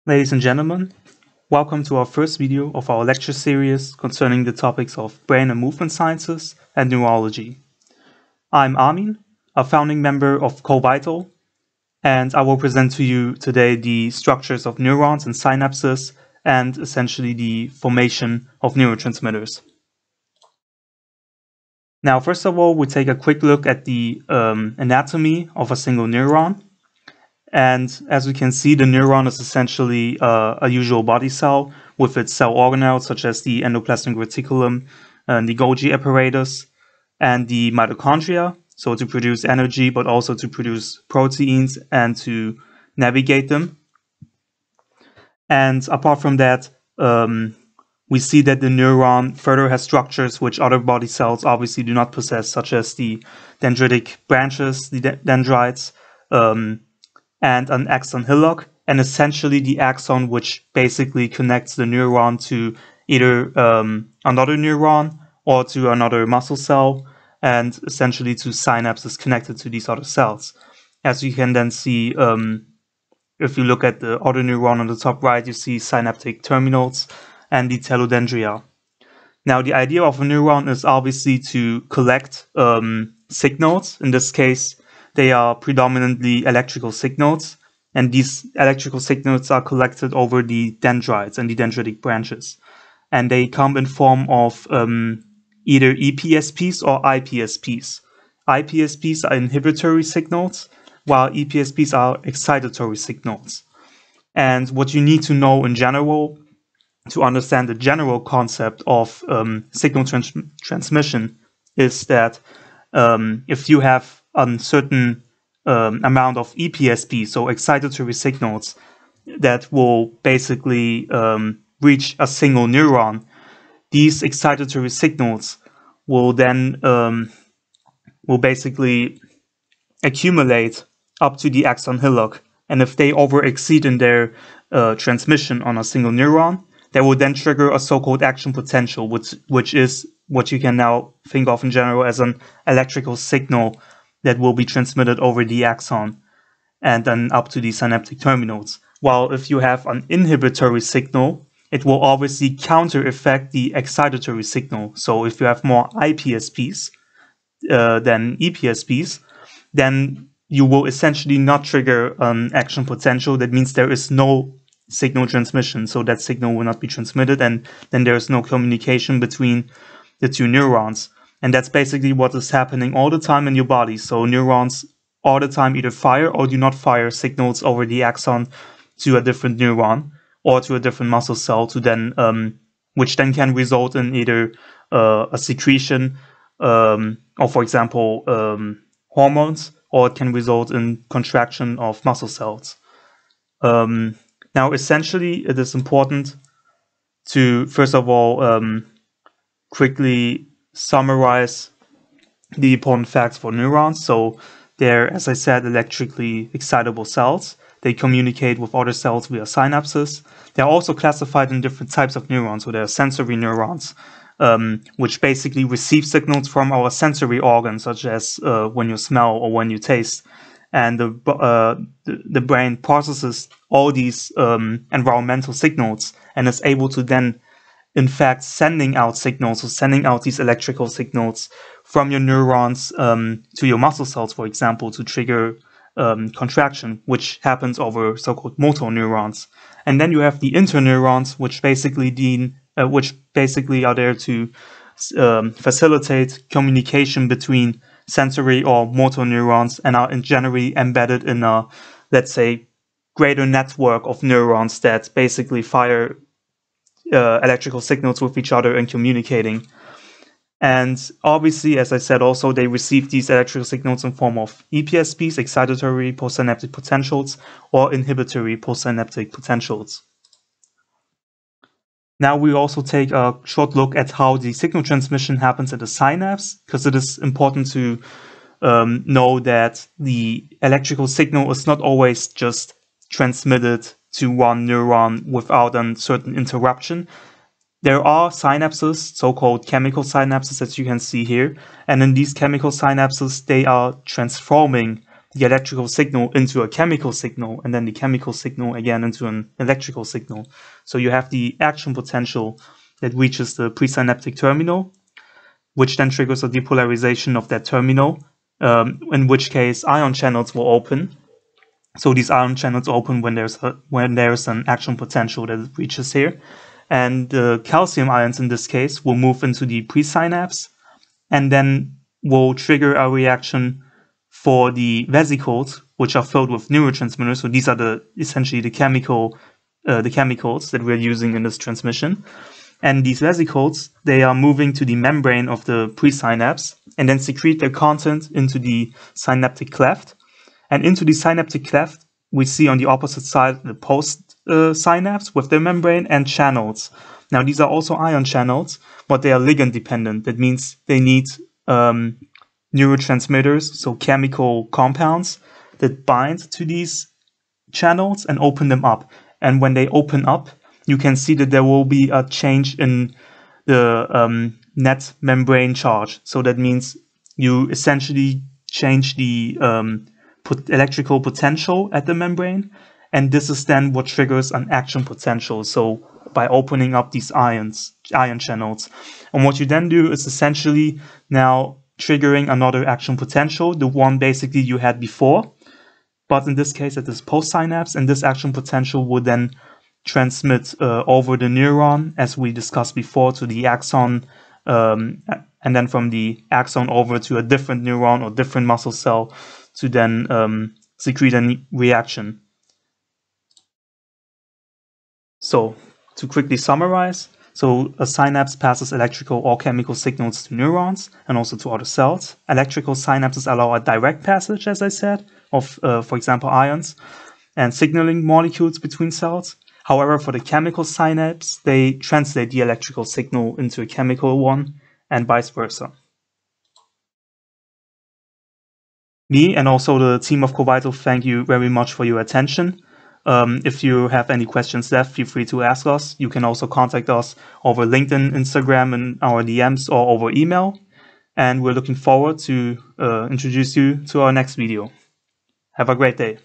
Ladies and gentlemen, welcome to our first video of our lecture series concerning the topics of brain and movement sciences and neurology. I'm Armin, a founding member of CoVital, and I will present to you today the structures of neurons and synapses and essentially the formation of neurotransmitters. Now, first of all, we take a quick look at the anatomy of a single neuron. And as we can see, the neuron is essentially a usual body cell with its cell organelles, such as the endoplasmic reticulum, the Golgi apparatus, and the mitochondria, so to produce energy, but also to produce proteins and to navigate them. And apart from that, we see that the neuron further has structures which other body cells obviously do not possess, such as the dendritic branches, the dendrites, and an axon hillock, and essentially the axon which basically connects the neuron to either another neuron or to another muscle cell, and essentially to synapses connected to these other cells. As you can then see, if you look at the other neuron on the top right, you see synaptic terminals and the telodendria. Now, the idea of a neuron is obviously to collect signals. In this case, they are predominantly electrical signals, and these electrical signals are collected over the dendrites and the dendritic branches. And they come in form of either EPSPs or IPSPs. IPSPs are inhibitory signals, while EPSPs are excitatory signals. And what you need to know in general to understand the general concept of signal transmission is that if you have a certain amount of EPSP, so excitatory signals, that will basically reach a single neuron, these excitatory signals will then will basically accumulate up to the axon hillock, and if they over-exceed in their transmission on a single neuron, they will then trigger a so-called action potential, which is what you can now think of in general as an electrical signal that will be transmitted over the axon and then up to the synaptic terminals. While if you have an inhibitory signal, it will obviously counter-effect the excitatory signal. So if you have more IPSPs than EPSPs, then you will essentially not trigger an action potential. That means there is no signal transmission, so that signal will not be transmitted, and then there is no communication between the two neurons. And that's basically what is happening all the time in your body. So neurons all the time either fire or do not fire signals over the axon to a different neuron or to a different muscle cell, to then which then can result in either a secretion or, for example, hormones, or it can result in contraction of muscle cells. Now, essentially, it is important to, first of all, quickly summarize the important facts for neurons. So they're, as I said, electrically excitable cells. They communicate with other cells via synapses. They're also classified in different types of neurons. So there are sensory neurons, which basically receive signals from our sensory organs, such as when you smell or when you taste. And the brain processes all these environmental signals and is able to then, in fact, sending out signals, so sending out these electrical signals from your neurons to your muscle cells, for example, to trigger contraction, which happens over so-called motor neurons. And then you have the interneurons, which basically are there to facilitate communication between sensory or motor neurons, and are generally embedded in a, let's say, greater network of neurons that basically fire electrical signals with each other and communicating. And obviously, as I said, also they receive these electrical signals in form of EPSPs, excitatory postsynaptic potentials, or inhibitory postsynaptic potentials. Now we also take a short look at how the signal transmission happens at the synapse, because it is important to know that the electrical signal is not always just transmitted to one neuron without a certain interruption. There are synapses, so-called chemical synapses, as you can see here, and in these chemical synapses, they are transforming the electrical signal into a chemical signal, and then the chemical signal again into an electrical signal. So you have the action potential that reaches the presynaptic terminal, which then triggers a depolarization of that terminal, in which case ion channels will open. So these ion channels open when there's an action potential that reaches here, and the calcium ions in this case will move into the presynapse, and then will trigger a reaction for the vesicles, which are filled with neurotransmitters. So these are essentially the chemicals that we're using in this transmission. And these vesicles, they are moving to the membrane of the presynapse and then secrete their content into the synaptic cleft. And into the synaptic cleft, we see on the opposite side the post-synapse with their membrane and channels. Now, these are also ion channels, but they are ligand dependent. That means they need neurotransmitters, so chemical compounds that bind to these channels and open them up. And when they open up, you can see that there will be a change in the net membrane charge. So that means you essentially change the electrical potential at the membrane, and this is then what triggers an action potential. So by opening up these ion channels, and what you then do is essentially now triggering another action potential, the one basically you had before, but in this case at this post-synapse, and this action potential would then transmit over the neuron, as we discussed before, to the axon, and then from the axon over to a different neuron or different muscle cell to then secrete a reaction. So to quickly summarize, so a synapse passes electrical or chemical signals to neurons and also to other cells. Electrical synapses allow a direct passage, as I said, of, for example, ions and signaling molecules between cells. However, for the chemical synapse, they translate the electrical signal into a chemical one and vice versa. Me and also the team of Covital thank you very much for your attention. If you have any questions left, feel free to ask us. You can also contact us over LinkedIn, Instagram, and our DMs, or over email. And we're looking forward to introduce you to our next video. Have a great day.